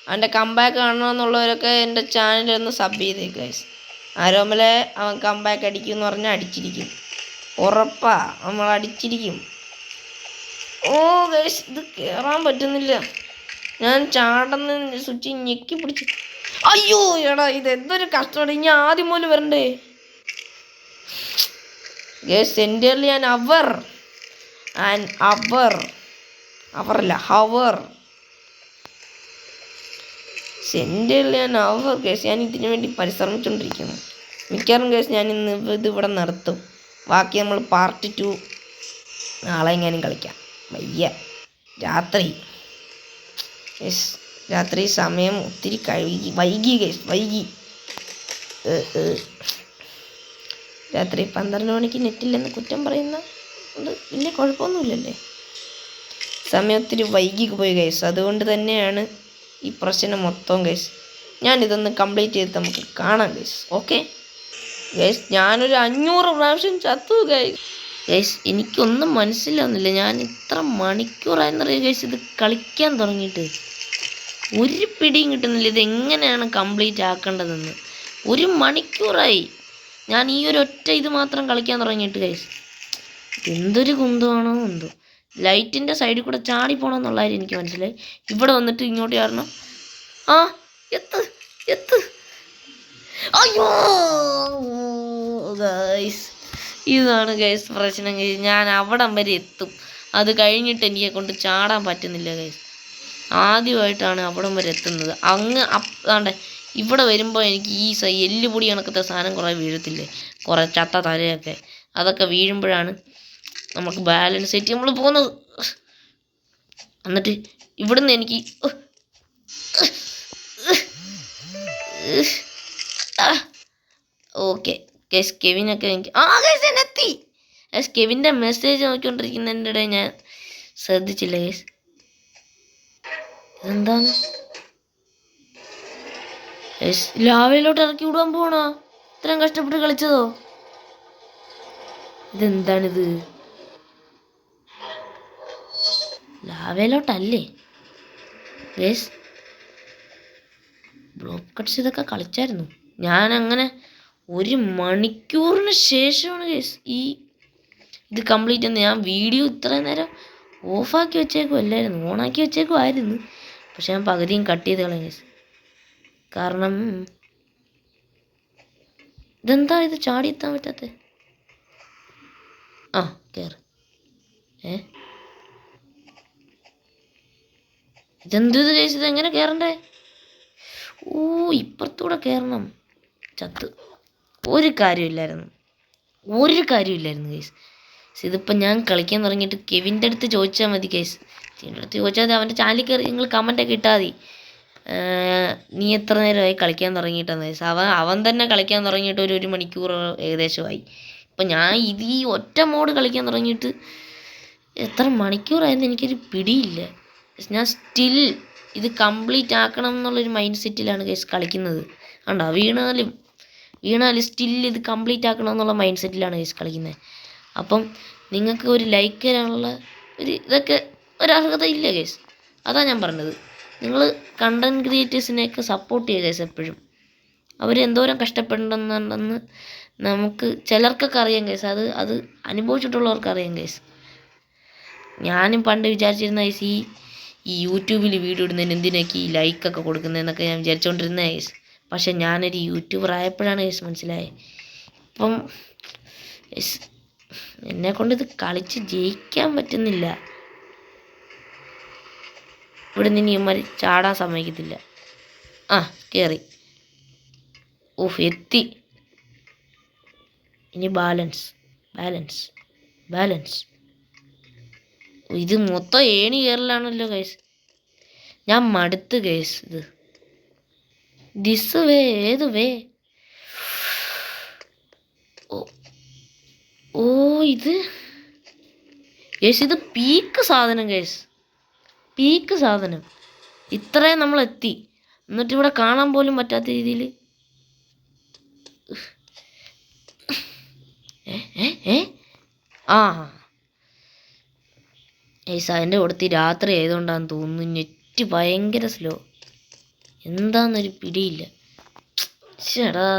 അവൻ്റെ കംബാക്ക് കാണണമെന്നുള്ളവരൊക്കെ എൻ്റെ ചാനലൊന്ന് സബ് ചെയ്തേക്ക് ഗൈസ്. ആരോമലെ അവൻ കംബാക്ക് അടിക്കും എന്ന് പറഞ്ഞാൽ അടിച്ചിരിക്കും. ഉറപ്പാ നമ്മൾ അടിച്ചിരിക്കും. ഓ ഗൈസ് ഇത് കയറാൻ പറ്റുന്നില്ല. ഞാൻ ചാടുന്ന സ്വിച്ച് ഞെക്കി പിടിച്ച്. അയ്യോ എടാ ഇതെന്തൊരു കഷ്ടമാണ്. ഇനി ആദ്യം പോലും വരണ്ടേ ഗൈസ്. സെൻറ്ററിൽ ഞാൻ അവറല്ല ഹവർ. സെൻറ്ററിൽ ഞാൻ അവർ ഗൈസ്. ഞാൻ ഇതിനു വേണ്ടി പരിശ്രമിച്ചുകൊണ്ടിരിക്കുന്നു. മിക്കവാറും ഗൈസ് ഞാൻ ഇന്ന് ഇതിവിടെ നിർത്തും. ബാക്കി നമ്മൾ പാർട്ട് 2 നാളെ എങ്ങാനും കളിക്കാം. വയ്യ. രാത്രി സമയം ഒത്തിരി വൈകി ഗൈസ്. വൈകി. രാത്രി 12 മണിക്ക് നെറ്റില്ലെന്ന് കുറ്റം പറയുന്ന വലിയ കുഴപ്പമൊന്നുമില്ലല്ലേ. സമയം ഒത്തിരി വൈകി പോയി ഗൈസ്. അതുകൊണ്ട് തന്നെയാണ് ഈ പ്രശ്നം മൊത്തം ഗൈസ്. ഞാനിതൊന്ന് കംപ്ലീറ്റ് ചെയ്ത് നമുക്ക് കാണാം ഗൈസ്. Okay guys. ഞാനൊരു 500 പ്രാവശ്യം ചത്തു ഗൈസ്. എനിക്കൊന്നും മനസ്സിലാവുന്നില്ല. ഞാൻ ഇത്ര മണിക്കൂറായെന്നറിയാം ഗൈസ് ഇത് കളിക്കാൻ തുടങ്ങിയിട്ട്. ഒരു പിടിയും കിട്ടുന്നില്ല. ഇതെങ്ങനെയാണ് കംപ്ലീറ്റ് ആക്കേണ്ടതെന്ന്. 1 മണിക്കൂറായി ഞാൻ ഈ ഒരു ഒറ്റ ഇത് മാത്രം കളിക്കാൻ തുടങ്ങിയിട്ട് ഗൈസ്. എന്തൊരു കുന്തമാണോ എന്തോ. ലൈറ്റിൻ്റെ സൈഡിൽ കൂടെ ചാടി പോകണമെന്നുള്ള കാര്യം എനിക്ക് മനസ്സിലായി. ഇവിടെ വന്നിട്ട് ഇങ്ങോട്ട് ചാടണം. ആ എത്ത്. അയ്യോ ഗൈസ് ഇതാണ് ഗൈസ് പ്രശ്നം ഗൈസ്. ഞാൻ അവിടം വരെ എത്തും. അത് കഴിഞ്ഞിട്ട് എനിക്ക് കൊണ്ട് ചാടാൻ പറ്റുന്നില്ല ഗൈസ്. ആദ്യമായിട്ടാണ് അവിടം വരെ എത്തുന്നത്. അതാണ്ട് ഇവിടെ വരുമ്പോൾ എനിക്ക് ഈ എല്ലുപൊടി കണക്കത്തെ സാധനം കുറേ വീഴത്തില്ലേ, കുറേ ചത്ത തലയൊക്കെ. അതൊക്കെ വീഴുമ്പോഴാണ് നമുക്ക് ബാലൻസ് ആയിട്ട് നമ്മൾ പോകുന്നത്. എന്നിട്ട് ഇവിടുന്ന് എനിക്ക് ഓക്കെ ഗൈസ് കെവിനൊക്കെ എനിക്ക് ഗൈസ് എന്നെത്തി. ഗൈസ് കെവിൻ്റെ മെസ്സേജ് നോക്കിക്കൊണ്ടിരിക്കുന്നതിൻ്റെ ഇടയിൽ ഞാൻ ശ്രദ്ധിച്ചില്ല ഗൈസ്. ഇതെന്താണ് ഗൈസ്? ലാവയിലോട്ട് ഇറക്കി വിടാൻ പോണോ? ഇത്രയും കഷ്ടപ്പെട്ട് കളിച്ചതോ? ഇതെന്താണിത്? ലാവയിലോട്ടല്ലേ ഗൈസ്? ബ്ലോക്ക് കട്ട്സ് ഇതൊക്കെ കളിച്ചായിരുന്നു ഞാൻ. അങ്ങനെ 1 മണിക്കൂറിന് ശേഷമാണ് ഗൈസ് ഇത് കംപ്ലീറ്റ് ചെയ്യുന്നത്. ഞാൻ വീഡിയോ ഇത്രയും നേരം ഓഫാക്കി വെച്ചേക്കുമല്ലായിരുന്നു, ഓണാക്കി വെച്ചേക്കുമായിരുന്നു. പക്ഷെ ഞാൻ പകുതിയും കട്ട് ചെയ്ത് കളയും ഗൈസ്. കാരണം ഇതെന്താ ഇത് ചാടി എത്താൻ പറ്റാത്ത? ആ കയറ്. ഇതെന്ത് കേസ്? ഇതെങ്ങനെ കയറണ്ടേ? ഓ ഇപ്പുറത്തൂടെ കയറണം. ചത്ത്. ഒരു കാര്യമില്ലായിരുന്നു കേസ്. ഇതിപ്പോൾ ഞാൻ കളിക്കാൻ തുടങ്ങിയിട്ട് കെവിൻ്റെ അടുത്ത് ചോദിച്ചാൽ മതി കേസ്. കെവിൻ്റെ അടുത്ത് ചോദിച്ചാൽ മതി. അവൻ്റെ ചാനലിൽ കയറി നിങ്ങൾ കമൻറ്റൊക്കെ ഇട്ടാൽ മതി. നീ എത്ര നേരമായി കളിക്കാൻ തുടങ്ങിയിട്ടെന്ന് കേസ്. അവൻ തന്നെ കളിക്കാൻ തുടങ്ങിയിട്ട് ഒരു മണിക്കൂർ ഏകദേശമായി. ഇപ്പം ഞാൻ ഈ ഒറ്റ മോഡ് കളിക്കാൻ തുടങ്ങിയിട്ട് എത്ര മണിക്കൂറായെന്ന് എനിക്കൊരു പിടിയില്ല. ഞാൻ സ്റ്റിൽ ഇത് കംപ്ലീറ്റ് ആക്കണം എന്നുള്ളൊരു മൈൻഡ് സെറ്റിലാണ് കേസ് കളിക്കുന്നത്. കണ്ടോ, വീണാലും സ്റ്റിൽ ഇത് കംപ്ലീറ്റ് ആക്കണം എന്നുള്ള മൈൻഡ് സെറ്റിലാണ് കേസ് കളിക്കുന്നത്. അപ്പം നിങ്ങൾക്ക് ഒരു ലൈക്ക് തരാനുള്ള ഇതൊക്കെ ഒരർഹത ഇല്ല കേസ്. അതാ ഞാൻ പറഞ്ഞത്. നിങ്ങൾ കണ്ടൻറ് ക്രിയേറ്റേഴ്സിനെയൊക്കെ സപ്പോർട്ട് ചെയ്യുക കേസ്. എപ്പോഴും അവരെന്തോരം കഷ്ടപ്പെടണമെന്നുണ്ടെന്ന് നമുക്ക് ചിലർക്കൊക്കെ അറിയാം കേസ്. അത് അനുഭവിച്ചിട്ടുള്ളവർക്ക് അറിയാം കേസ്. ഞാനും പണ്ട് വിചാരിച്ചിരുന്ന കേസ് ഈ യൂട്യൂബിൽ വീഡിയോ ഇടുന്നതിന് എന്തിനൊക്കെ ഈ ലൈക്കൊക്കെ കൊടുക്കുന്നതെന്നൊക്കെ ഞാൻ വിചാരിച്ചുകൊണ്ടിരുന്ന കേസ്. പക്ഷെ ഞാനൊരു യൂട്യൂബർ ആയപ്പോഴാണ് കേസ് മനസ്സിലായത്. ഇപ്പം എന്നെക്കൊണ്ടിത് കളിച്ച് ജയിക്കാൻ പറ്റുന്നില്ല. ഇവിടെ നിന്ന് ഇവന്മാർ ചാടാൻ സമ്മതിക്കത്തില്ല. ആ കയറി. ഓഹ് എത്തി. ഇനി ബാലൻസ്. ഇത് മൊത്തം ഏണി കയറലാണല്ലോ ഗൈസ്. ഞാൻ മടുത്ത് ഗൈസ്. ദിസ് വേ ഏത് വേ? ഓ ഇത് ഗൈസ്, ഇത് പീക്ക് സാധനം ഗൈസ്. പീക്ക് സാധനം. ഇത്രയും നമ്മൾ എത്തി, എന്നിട്ട് ഇവിടെ കാണാൻ പോലും പറ്റാത്ത രീതിയിൽ. ആ ഗൈസ്, അതിൻ്റെ കൊടുത്ത് രാത്രി ആയതുകൊണ്ടാന്ന് തോന്നുന്നു നെറ്റ് ഭയങ്കര സ്ലോ. എന്താന്നൊരു പിടിയില്ല. ചേടാ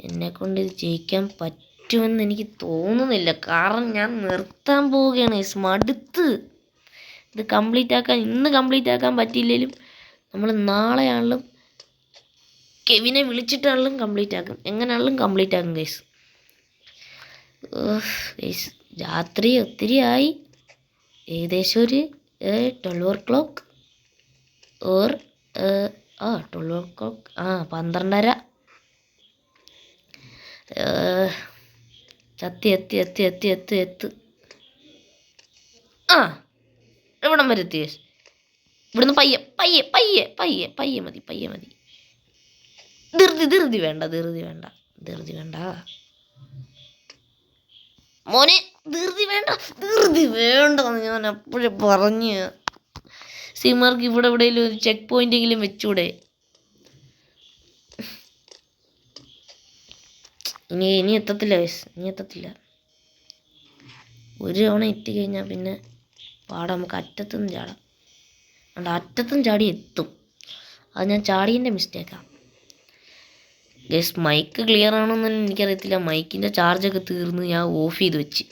എന്നെക്കൊണ്ട് ഇത് ജയിക്കാൻ പറ്റുമെന്ന് എനിക്ക് തോന്നുന്നില്ല. കാരണം ഞാൻ നിർത്താൻ പോവുകയാണ്. മടുത്ത്. ഇത് ഇന്ന് കംപ്ലീറ്റ് ആക്കാൻ പറ്റിയില്ലെങ്കിലും നമ്മൾ നാളെയാണെങ്കിലും കെവിനെ വിളിച്ചിട്ടാണെങ്കിലും കംപ്ലീറ്റ് ആക്കും. എങ്ങനെയാണെങ്കിലും കംപ്ലീറ്റ് ആക്കും ഗൈസ്. രാത്രി ഒത്തിരി ആയി. ഏകദേശം ഒരു 12 o'clock ഓർ 12 o'clock 12:30. എത്ത്. ഇവിടം വരെ എത്തി. ഇവിടുന്ന് പയ്യെ മതി. ധൃതി വേണ്ട മോനെ. ധൃതി വേണ്ടെന്ന് ഞാൻ അപ്പോഴേ പറഞ്ഞ്. സിമാർക്ക് ഇവിടെ എവിടെയെങ്കിലും ഒരു ചെക്ക് പോയിന്റെങ്കിലും വെച്ചൂടെ? ഇനി എത്തത്തില്ല ഗൈസ്. ഒരു തവണ എത്തിക്കഴിഞ്ഞാൽ പിന്നെ പാടാം. നമുക്ക് അറ്റത്തുനിന്ന് ചാടാം. അതുകൊണ്ട് അറ്റത്തും ചാടി എത്തും. അത് ഞാൻ ചാടിയതിൻ്റെ മിസ്റ്റേക്കാണ് ഗൈസ്. മൈക്ക് ക്ലിയർ ആണോന്നൊന്നും എനിക്കറിയത്തില്ല. മൈക്കിൻ്റെ ചാർജൊക്കെ തീർന്ന് ഞാൻ ഓഫ് ചെയ്ത് വെച്ച്.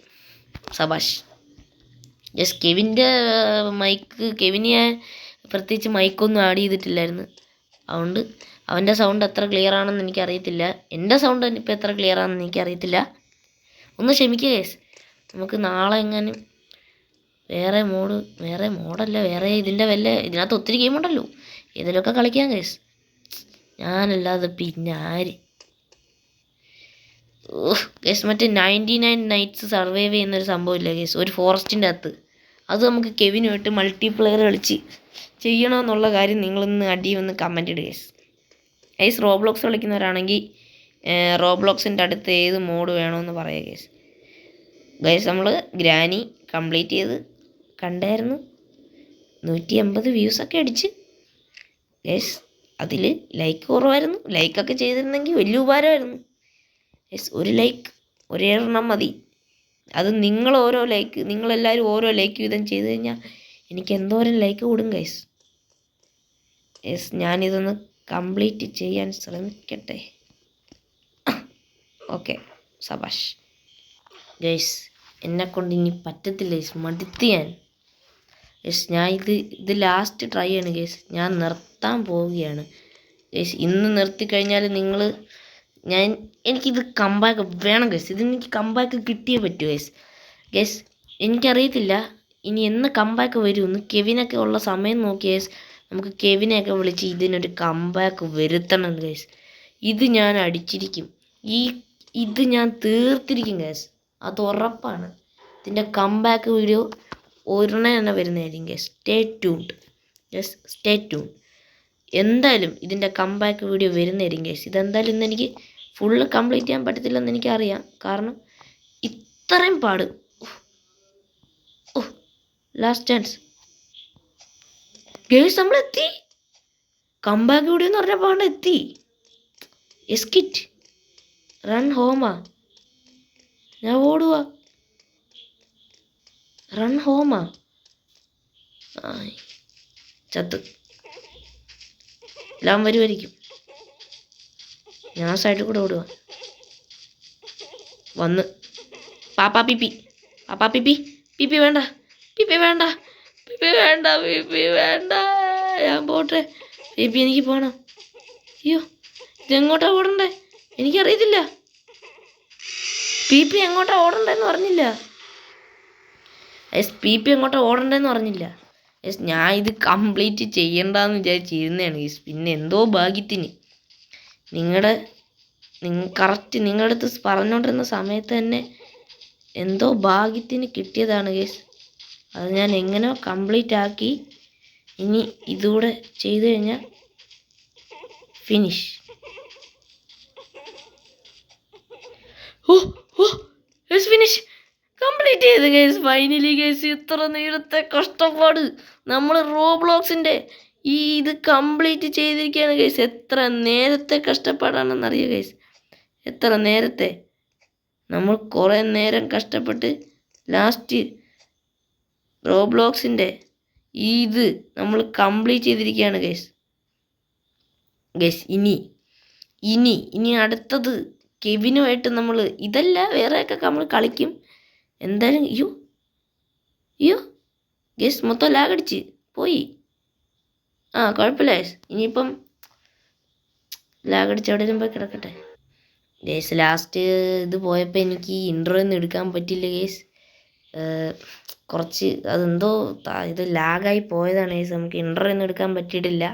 സബാഷ്. ഗൈസ്, കെവിന് ഞാൻ പ്രത്യേകിച്ച് മൈക്കൊന്നും ആഡ് ചെയ്തിട്ടില്ലായിരുന്നു. അതുകൊണ്ട് അവൻ്റെ സൗണ്ട് എത്ര ക്ലിയർ ആണെന്ന് എനിക്കറിയത്തില്ല. എൻ്റെ സൗണ്ട് ഇപ്പോൾ എത്ര ക്ലിയർ ആണെന്ന് എനിക്കറിയത്തില്ല. ഒന്ന് ക്ഷമിക്കുക ഗൈസ്. നമുക്ക് നാളെ എങ്ങാനും വേറെ മോഡല്ല, വേറെ ഇതിനകത്ത് ഒത്തിരി ഗെയിമുണ്ടല്ലോ, ഇതിലൊക്കെ കളിക്കാം ഗൈസ്. ഞാനല്ലാതെ പിന്നെ ആര്? ഗൈസ്, മറ്റേ 99 nights സർവൈവ് ചെയ്യുന്നൊരു സംഭവമില്ല ഗൈസ്, ഒരു ഫോറസ്റ്റിൻ്റെ അകത്ത്. അത് നമുക്ക് കെവിനുമായിട്ട് മൾട്ടിപ്ലെയർ കളിച്ച് ചെയ്യണമെന്നുള്ള കാര്യം നിങ്ങളൊന്ന് ഒന്ന് കമൻറ്റ് ഇടുക ഗൈസ്. റോബ്ലോക്സ് കളിക്കുന്നവരാണെങ്കിൽ റോബ്ലോക്സിൻ്റെ അടുത്ത് ഏത് മോഡ് വേണമെന്ന് പറയുക ഗൈസ്. നമ്മൾ ഗ്രാനി കംപ്ലീറ്റ് ചെയ്ത് കണ്ടായിരുന്നു. 180 വ്യൂസൊക്കെ അടിച്ച് ഗൈസ്. അതിൽ ലൈക്ക് കുറവായിരുന്നു. ലൈക്കൊക്കെ ചെയ്തിരുന്നെങ്കിൽ വലിയ ഉപകാരമായിരുന്നു ഗൈസ്. ഒരു ലൈക്ക് ഒരെണ്ണം മതി. അത് നിങ്ങളെല്ലാവരും ഓരോ ലൈക്ക് വീതം ചെയ്ത് കഴിഞ്ഞാൽ എനിക്ക് എന്തോരം ലൈക്ക് കൂടും ഗൈസ്. ഞാനിതൊന്ന് കംപ്ലീറ്റ് ചെയ്യാൻ ശ്രമിക്കട്ടെ. ഓക്കെ, സബാഷ് ഗൈസ്. എന്നെക്കൊണ്ട് ഇനി പറ്റത്തില്ല ഗൈസ്. മടുത്ത് ഞാൻ. ഗൈസ് ഞാൻ ഇത് ലാസ്റ്റ് ട്രൈ ആണ് ഗൈസ്. ഞാൻ നിർത്താൻ പോവുകയാണ് ഗൈസ്. ഇന്ന് നിർത്തിക്കഴിഞ്ഞാൽ എനിക്കിത് കമ്പാക്ക് വേണം ഗൈസ്. ഇതിനെനിക്ക് കമ്പാക്ക് കിട്ടിയേ പറ്റൂ ഗൈസ്. ഗൈസ് എനിക്കറിയത്തില്ല ഇനി എന്ന് കമ്പാക്ക് വരുമെന്ന്. കെവിനൊക്കെ ഉള്ള സമയം നോക്കി ഗൈസ് നമുക്ക് കെവിനെയൊക്കെ വിളിച്ച് ഇതിനൊരു കമ്പാക്ക് വരുത്തണം ഗൈസ്. ഇത് ഞാൻ അടിച്ചിരിക്കും. ഇത് ഞാൻ തീർത്തിരിക്കും ഗൈസ്. അത് ഉറപ്പാണ്. ഇതിൻ്റെ കമ്പാക്ക് വീഡിയോ ഒരെണ്ണം തന്നെ വരുന്നതായിരിക്കും guys. Stay tuned guys, stay tune. എന്തായാലും ഇതിൻ്റെ കമ്പാക്ക് വീഡിയോ വരുന്നതായിരിക്കും ഗൈസ്. ഇതെന്തായാലും ഇന്ന് എനിക്ക് ഫുള്ള് കംപ്ലീറ്റ് ചെയ്യാൻ പറ്റത്തില്ലെന്ന് എനിക്കറിയാം. കാരണം ഇത്രയും പാട്. ലാസ്റ്റ് ചാൻസ് ഗൈസ്, നമ്മളെത്തി. കമ്പാക്ക് വീഡിയോ എന്ന് പറഞ്ഞ പാട് എത്തി. എസ്കിറ്റ് റൺ ഹോമാ. ഞാൻ ഓടുക. റൺ ഹോമാ. ചത്ത് എല്ലാം വരുമായിരിക്കും. ഞാൻ സൈഡിൽ കൂടെ ഓടുക. വന്ന് പാപ്പാ പിപ്പി, പാപ്പാ പിപ്പി. പിപ്പി വേണ്ട, പിപ്പി വേണ്ട, പിപ്പി വേണ്ട, പിപ്പി വേണ്ട. ഞാൻ പോട്ടെ. പിപ്പി എനിക്ക് പോകണം. അയ്യോ ഇതെങ്ങോട്ടാ ഓടണ്ടേ എനിക്കറിയത്തില്ല. പിപ്പി എങ്ങോട്ടാ ഓടണ്ടെന്ന് പറഞ്ഞില്ല. പിപ്പി എങ്ങോട്ടാ ഓടണ്ടെന്ന് പറഞ്ഞില്ല. ഞാൻ ഇത് കംപ്ലീറ്റ് ചെയ്യണ്ടെന്ന് വിചാരിച്ചിരുന്നതാണ് ഗൈസ്. പിന്നെ എന്തോ ഭാഗ്യത്തിന് കറക്റ്റ് നിങ്ങളുടെ അടുത്ത് പറഞ്ഞുകൊണ്ടിരുന്ന സമയത്ത് തന്നെ എന്തോ ഭാഗ്യത്തിന് കിട്ടിയതാണ് ഗൈസ്. അത് ഞാൻ എങ്ങനെയോ കംപ്ലീറ്റ് ആക്കി. ഇനി ഇതുകൂടെ ചെയ്തു കഴിഞ്ഞാൽ ഫിനിഷ്. ഫിനിഷ് കംപ്ലീറ്റ് ചെയ്ത് ഗൈസ്. ഫൈനലി ഗൈസ്, ഇത്ര നേരത്തെ കഷ്ടപ്പാട് നമ്മൾ റോബ്ലോക്സിൻ്റെ ഇത് കംപ്ലീറ്റ് ചെയ്തിരിക്കുകയാണ് ഗൈസ്. എത്ര നേരത്തെ കഷ്ടപ്പാടാണെന്നറിയോ ഗൈസ്? എത്ര നേരത്തെ നമ്മൾ കുറേ നേരം കഷ്ടപ്പെട്ട് ലാസ്റ്റ് റോബ്ലോക്സിൻ്റെ ഇത് നമ്മൾ കംപ്ലീറ്റ് ചെയ്തിരിക്കുകയാണ് ഗൈസ്. ഇനി അടുത്തത് കെവിനുമായിട്ട് നമ്മൾ ഇതല്ല വേറെയൊക്കെ നമ്മൾ കളിക്കും എന്തായാലും. അയ്യോ ഗൈസ്, മൊത്തം ലാഗടിച്ച് പോയി. കുഴപ്പമില്ല ഗൈസ്. ഇനിയിപ്പം ലാഗടിച്ച് എവിടെയെങ്കിലും പോയി കിടക്കട്ടെ ഗൈസ്. ലാസ്റ്റ് ഇത് പോയപ്പോൾ എനിക്ക് ഇൻട്രോ ഒന്നും എടുക്കാൻ പറ്റില്ല ഗൈസ്. കുറച്ച് അതെന്തോ ഇത് ലാഗായി പോയതാണ് ഗൈസ്. നമുക്ക് ഇൻട്രോ ഒന്നും എടുക്കാൻ പറ്റിയിട്ടില്ല.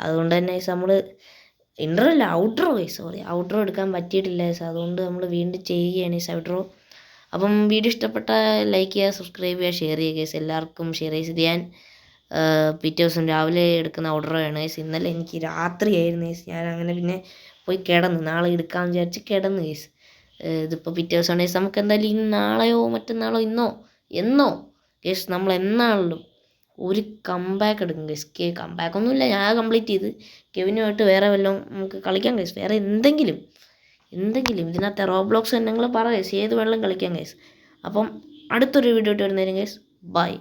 അതുകൊണ്ട് തന്നെ ഗൈസ് നമ്മൾ ഇൻട്രോ അല്ല ഔട്ട്രോ ഗൈസ്, സോറി, ഔട്ട്രോ എടുക്കാൻ പറ്റിയിട്ടില്ല ഗൈസ്. അതുകൊണ്ട് നമ്മൾ വീണ്ടും ചെയ്യുകയാണ് ഗൈസ് ഔട്ട്രോ. അപ്പം വീഡിയോ ഇഷ്ടപ്പെട്ടാൽ ലൈക്ക് ചെയ്യുക, സബ്സ്ക്രൈബ് ചെയ്യുക, ഷെയർ ചെയ്യുക ഗൈസ്. എല്ലാവർക്കും ഷെയർ ചെയ്ത് ഞാൻ പിറ്റേ ദിവസം രാവിലെ എടുക്കുന്ന ഓർഡറാണ് ഗൈസ്. ഇന്നലെ എനിക്ക് രാത്രിയായിരുന്നു ഗൈസ്. ഞാൻ അങ്ങനെ പിന്നെ പോയി കിടന്ന് നാളെ എടുക്കാമെന്ന് വിചാരിച്ച് കിടന്ന് ഗൈസ്. ഇതിപ്പോൾ പിറ്റേ ദിവസമാണ് ഗൈസ്. നമുക്ക് എന്തായാലും ഇന്ന് നാളെയോ മറ്റന്നാളോ എന്നോ ഗൈസ് നമ്മൾ എന്നാണല്ലോ ഒരു കമ്പാക്ക് എടുക്കും ഗൈസ്. കമ്പാക്കൊന്നുമില്ല, ഞാൻ കംപ്ലീറ്റ് ചെയ്ത് കെവിനുമായിട്ട് വേറെ വല്ലതും നമുക്ക് കളിക്കാം ഗൈസ്. വേറെ എന്തെങ്കിലും ഇതിനകത്തെ റോബ്ലോക്സ് നിങ്ങൾ പറ ഗൈസ്, ഏത് വെള്ളം കളിക്കാം ഗൈസ്. അപ്പം അടുത്തൊരു വീഡിയോ ഇട്ട് വരുന്നതായിരിക്കും ഗൈസ്. ബൈ.